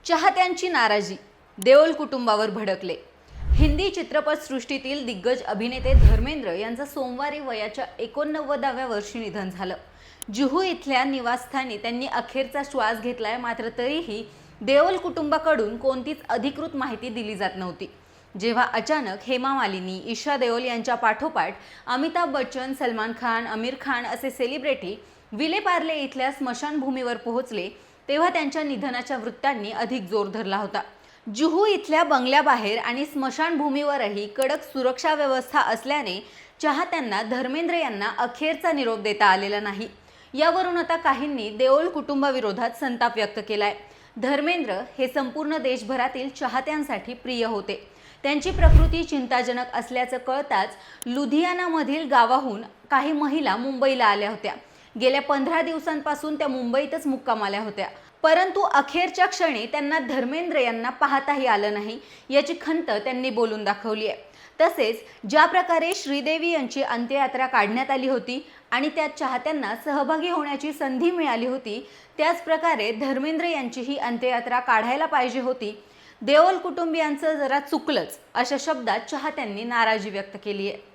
चाहत्यांची नाराजी, देओल कुटुंबावर भडकले। हिंदी चित्रपटसृष्टीतील दिग्गज अभिनेते धर्मेंद्र यांचं सोमवारी वयाच्या 89व्या वर्षी निधन झालं। जुहू इथल्या निवासस्थानी त्यांनी अखेरचा श्वास घेतलाय, मात्र तरीही देओल कुटुंबाकडून कोणतीच अधिकृत माहिती दिली जात नव्हती। जेव्हा अचानक हेमा मालिनी, ईशा देओल यांच्या पाठोपाठ अमिताभ बच्चन, सलमान खान, आमिर खान असे सेलिब्रिटी विले पार्ले इथल्या स्मशानभूमीवर पोहोचले, तेव्हा त्यांच्या निधनाच्या वृत्तांनी अधिक जोर धरला होता। जुहू इथल्या बंगल्याबाहेर आणि स्मशानभूमीवरही कडक सुरक्षा व्यवस्था असल्याने चाहत्यांना धर्मेंद्र यांना अखेरचा निरोप देता आलेला नाही। यावरून आता काहींनी देओल कुटुंबाविरोधात संताप व्यक्त केलाय। धर्मेंद्र हे संपूर्ण देशभरातील चाहत्यांसाठी प्रिय होते। त्यांची प्रकृती चिंताजनक असल्याचं कळताच लुधियानामधील गावाहून काही महिला मुंबईला आल्या होत्या। गेल्या 15 दिवसांपासून त्या मुंबईतच मुक्काम आल्या होत्या, परंतु अखेरच्या क्षणी त्यांना धर्मेंद्र यांना पाहताही आलं नाही, याची खंत त्यांनी बोलून दाखवली आहे। तसेच ज्या प्रकारे श्रीदेवी यांची अंत्ययात्रा काढण्यात आली होती आणि त्यात चाहत्यांना सहभागी होण्याची संधी मिळाली होती, त्याच प्रकारे धर्मेंद्र यांची ही अंत्ययात्रा काढायला पाहिजे होती। देओल कुटुंबियांचं जरा चुकलंच, अशा शब्दात चाहत्यांनी नाराजी व्यक्त केली आहे।